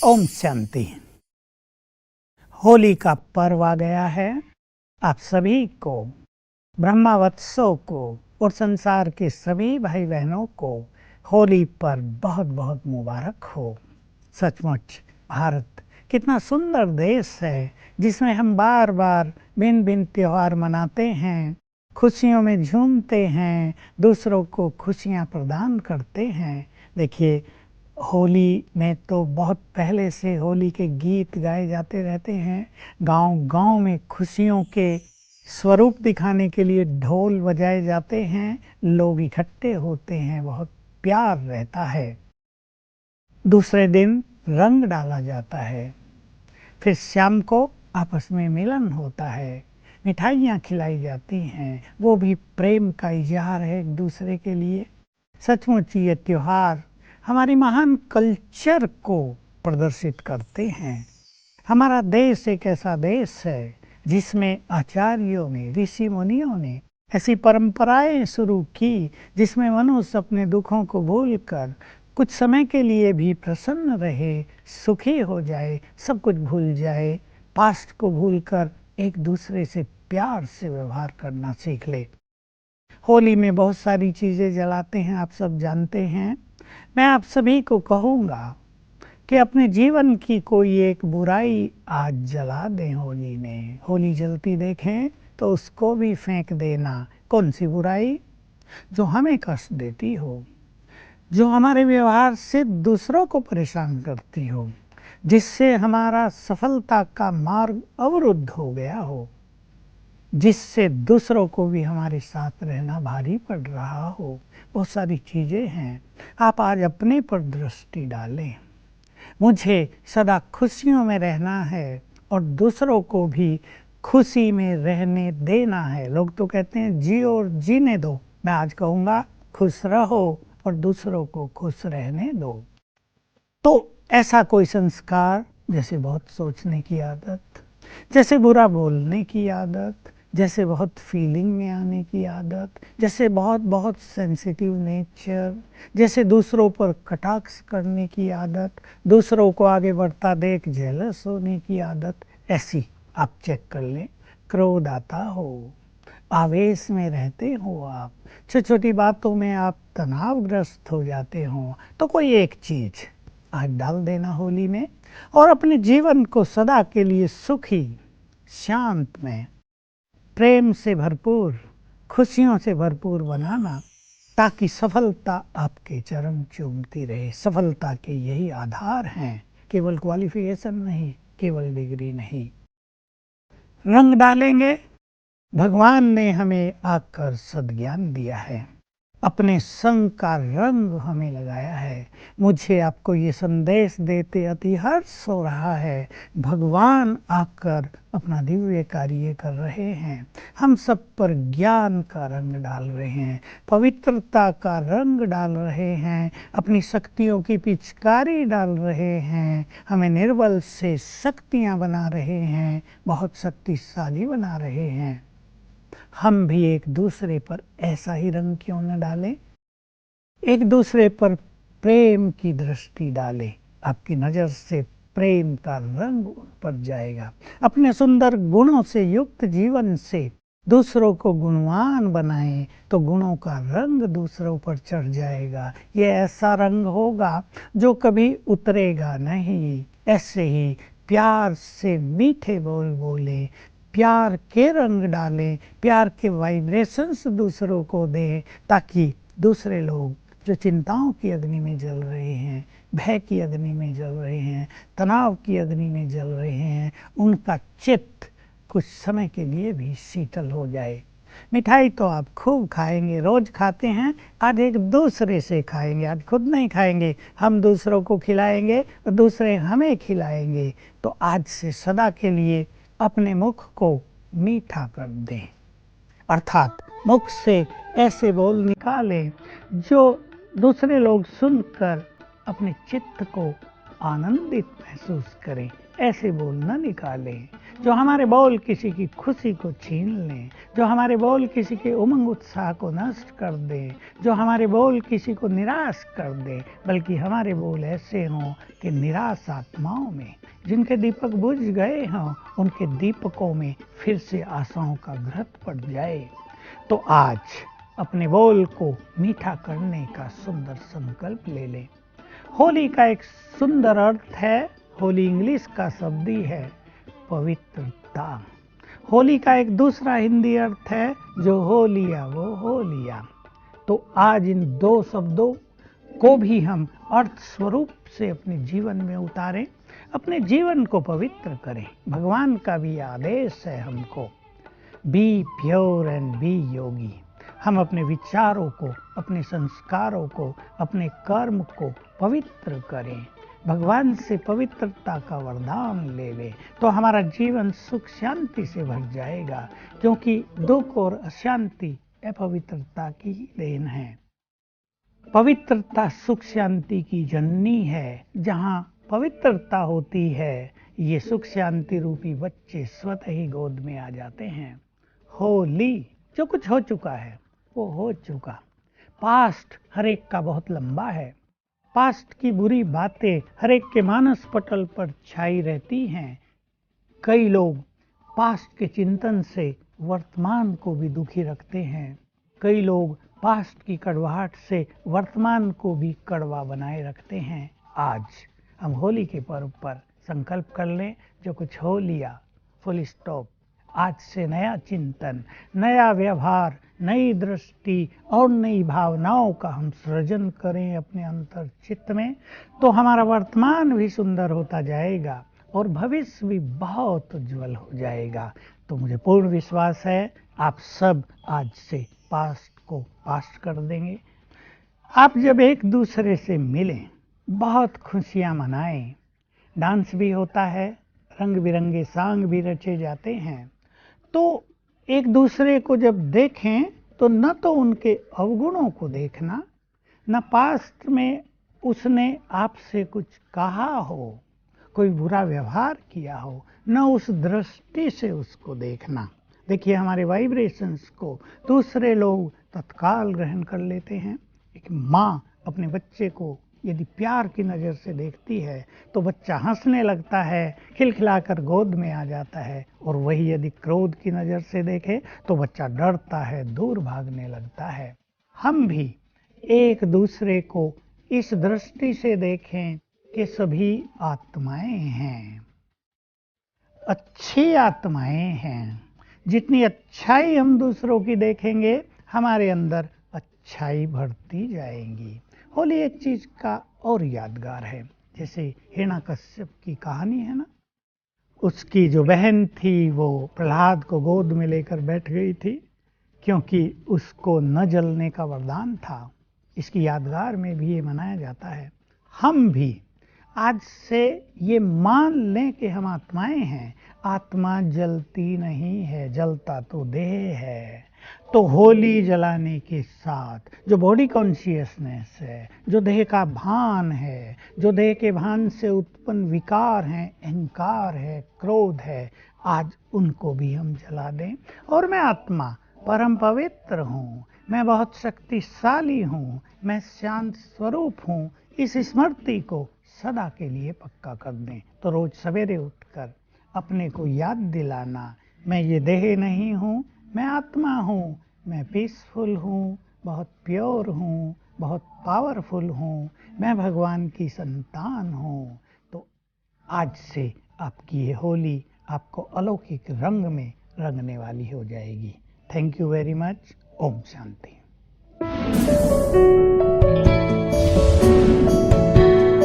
ओम शांति। होली का पर्व आ गया है। आप सभी को, ब्रह्मावत्सों को और संसार के सभी भाई बहनों को होली पर बहुत बहुत मुबारक हो। सचमुच भारत कितना सुंदर देश है, जिसमें हम बार बार भिन्न भिन्न त्योहार मनाते हैं, खुशियों में झूमते हैं, दूसरों को खुशियां प्रदान करते हैं। देखिए, होली में तो बहुत पहले से होली के गीत गाए जाते रहते हैं। गांव गांव में खुशियों के स्वरूप दिखाने के लिए ढोल बजाए जाते हैं, लोग इकट्ठे होते हैं, बहुत प्यार रहता है। दूसरे दिन रंग डाला जाता है, फिर शाम को आपस में मिलन होता है, मिठाइयाँ खिलाई जाती हैं, वो भी प्रेम का इजहार है एक दूसरे के लिए। सचमुच ये त्योहार हमारी महान कल्चर को प्रदर्शित करते हैं। हमारा देश एक ऐसा देश है जिसमें आचार्यों ने, ऋषि मुनियों ने ऐसी परंपराएं शुरू की, जिसमें मनुष्य अपने दुखों को भूलकर कुछ समय के लिए भी प्रसन्न रहे, सुखी हो जाए, सब कुछ भूल जाए, पास्ट को भूलकर एक दूसरे से प्यार से व्यवहार करना सीख ले। होली में बहुत सारी चीज़ें जलाते हैं, आप सब जानते हैं। मैं आप सभी को कहूँगा कि अपने जीवन की कोई एक बुराई आज जला दें होली में। होली जलती देखें तो उसको भी फेंक देना। कौन सी बुराई? जो हमें कष्ट देती हो, जो हमारे व्यवहार से दूसरों को परेशान करती हो, जिससे हमारा सफलता का मार्ग अवरुद्ध हो गया हो, जिससे दूसरों को भी हमारे साथ रहना भारी पड़ रहा हो। बहुत सारी चीज़ें हैं। आप आज अपने पर दृष्टि डालें। मुझे सदा खुशियों में रहना है और दूसरों को भी खुशी में रहने देना है। लोग तो कहते हैं जियो और जीने दो, मैं आज कहूँगा खुश रहो और दूसरों को खुश रहने दो। तो ऐसा कोई संस्कार, जैसे बहुत सोचने की आदत, जैसे बुरा बोलने की आदत, जैसे बहुत फीलिंग में आने की आदत, जैसे बहुत बहुत सेंसिटिव नेचर, जैसे दूसरों पर कटाक्ष करने की आदत, दूसरों को आगे बढ़ता देख जेलस होने की आदत, ऐसी आप चेक कर लें। क्रोध आता हो, आवेश में रहते हो आप, छोटी छोटी बातों में आप तनावग्रस्त हो जाते हो, तो कोई एक चीज़ आज डाल देना होली में और अपने जीवन को सदा के लिए सुखी, शांत में, प्रेम से भरपूर, खुशियों से भरपूर बनाना, ताकि सफलता आपके चरण चूमती रहे। सफलता के यही आधार हैं, केवल क्वालिफिकेशन नहीं, केवल डिग्री नहीं। रंग डालेंगे, भगवान ने हमें आकर सद्ज्ञान दिया है, अपने संग का रंग हमें लगाया है। मुझे आपको ये संदेश देते अति हर्ष हो रहा है। भगवान आकर अपना दिव्य कार्य कर रहे हैं, हम सब पर ज्ञान का रंग डाल रहे हैं, पवित्रता का रंग डाल रहे हैं, अपनी शक्तियों की पिचकारी डाल रहे हैं, हमें निर्बल से शक्तियाँ बना रहे हैं, बहुत शक्तिशाली बना रहे हैं। हम भी एक दूसरे पर ऐसा ही रंग क्यों न डालें? एक दूसरे पर प्रेम की दृष्टि डालें। आपकी नज़र से प्रेम का रंग उन पर जाएगा। अपने सुंदर गुणों से युक्त जीवन से दूसरों को गुणवान बनाएं, तो गुणों का रंग दूसरों पर चढ़ जाएगा। ये ऐसा रंग होगा जो कभी उतरेगा नहीं। ऐसे ही प्यार से मीठे बोल बोले, प्यार के रंग डालें, प्यार के वाइब्रेशंस दूसरों को दें, ताकि दूसरे लोग जो चिंताओं की अग्नि में जल रहे हैं, भय की अग्नि में जल रहे हैं, तनाव की अग्नि में जल रहे हैं, उनका चित्त कुछ समय के लिए भी शीतल हो जाए। मिठाई तो आप खूब खाएंगे, रोज़ खाते हैं, आज एक दूसरे से खाएंगे। आज खुद नहीं खाएंगे, हम दूसरों को खिलाएंगे और दूसरे हमें खिलाएंगे। तो आज से सदा के लिए अपने मुख को मीठा कर दें, अर्थात मुख से ऐसे बोल निकालें जो दूसरे लोग सुनकर अपने चित्त को आनंदित महसूस करें। ऐसे बोल न निकालें जो हमारे बोल किसी की खुशी को छीन लें, जो हमारे बोल किसी के उमंग उत्साह को नष्ट कर दें, जो हमारे बोल किसी को निराश कर दें, बल्कि हमारे बोल ऐसे हों कि निराश आत्माओं में जिनके दीपक बुझ गए हों, उनके दीपकों में फिर से आशाओं का घृत पड़ जाए। तो आज अपने बोल को मीठा करने का सुंदर संकल्प ले लें। होली का एक सुंदर अर्थ है, होली इंग्लिश का शब्द ही है पवित्रता। होली का एक दूसरा हिंदी अर्थ है जो हो लिया वो हो लिया। तो आज इन दो शब्दों को भी हम अर्थ स्वरूप से अपने जीवन में उतारें, अपने जीवन को पवित्र करें। भगवान का भी आदेश है हमको, बी प्योर एंड बी योगी। हम अपने विचारों को, अपने संस्कारों को, अपने कर्म को पवित्र करें, भगवान से पवित्रता का वरदान ले लें, तो हमारा जीवन सुख शांति से भर जाएगा। क्योंकि दुख और अशांति अपवित्रता की देन है। पवित्रता सुख शांति की जननी है। जहाँ पवित्रता होती है, ये सुख शांति रूपी बच्चे स्वतः ही गोद में आ जाते हैं। होली, जो कुछ हो चुका है वो हो चुका। पास्ट हर एक का बहुत लंबा है। पास्ट की बुरी बातें हर एक के मानस पटल पर छाई रहती हैं। कई लोग पास्ट के चिंतन से वर्तमान को भी दुखी रखते हैं। कई लोग पास्ट की कड़वाहट से वर्तमान को भी कड़वा बनाए रखते हैं। आज हम होली के पर्व पर संकल्प कर लें, जो कुछ हो लिया, फुल स्टॉप। आज से नया चिंतन, नया व्यवहार, नई दृष्टि और नई भावनाओं का हम सृजन करें अपने अंतर चित्त में, तो हमारा वर्तमान भी सुंदर होता जाएगा और भविष्य भी बहुत उज्जवल हो जाएगा। तो मुझे पूर्ण विश्वास है आप सब आज से पास्ट को पास्ट कर देंगे। आप जब एक दूसरे से मिलें, बहुत खुशियां मनाएं, डांस भी होता है, रंग बिरंगे सॉन्ग भी रचे जाते हैं। तो एक दूसरे को जब देखें तो न तो उनके अवगुणों को देखना, न पास्ट में उसने आपसे कुछ कहा हो, कोई बुरा व्यवहार किया हो, न उस दृष्टि से उसको देखना। देखिए, हमारे वाइब्रेशंस को दूसरे लोग तत्काल ग्रहण कर लेते हैं। एक माँ अपने बच्चे को यदि प्यार की नज़र से देखती है तो बच्चा हंसने लगता है, खिलखिलाकर गोद में आ जाता है। और वही यदि क्रोध की नज़र से देखे तो बच्चा डरता है, दूर भागने लगता है। हम भी एक दूसरे को इस दृष्टि से देखें कि सभी आत्माएं हैं, अच्छी आत्माएं हैं। जितनी अच्छाई हम दूसरों की देखेंगे, हमारे अंदर अच्छाई बढ़ती जाएगी। होली एक चीज का और यादगार है, जैसे हिरण्याकश्यप की कहानी है ना, उसकी जो बहन थी वो प्रहलाद को गोद में लेकर बैठ गई थी, क्योंकि उसको न जलने का वरदान था। इसकी यादगार में भी ये मनाया जाता है। हम भी आज से ये मान लें कि हम आत्माएं हैं। आत्मा जलती नहीं है, जलता तो देह है। तो होली जलाने के साथ जो बॉडी कॉन्शियसनेस है, जो देह का भान है, जो देह के भान से उत्पन्न विकार हैं, अहंकार है, क्रोध है, आज उनको भी हम जला दें। और मैं आत्मा परम पवित्र हूँ, मैं बहुत शक्तिशाली हूँ, मैं शांत स्वरूप हूँ, इस स्मृति को सदा के लिए पक्का कर दें। तो रोज सवेरे उठकर अपने को याद दिलाना, मैं ये देह नहीं हूँ, मैं आत्मा हूँ, मैं पीसफुल हूँ, बहुत प्योर हूँ, बहुत पावरफुल हूँ, मैं भगवान की संतान हूँ। तो आज से आपकी ये होली आपको अलौकिक रंग में रंगने वाली हो जाएगी। Thank you very much. ओम शांति।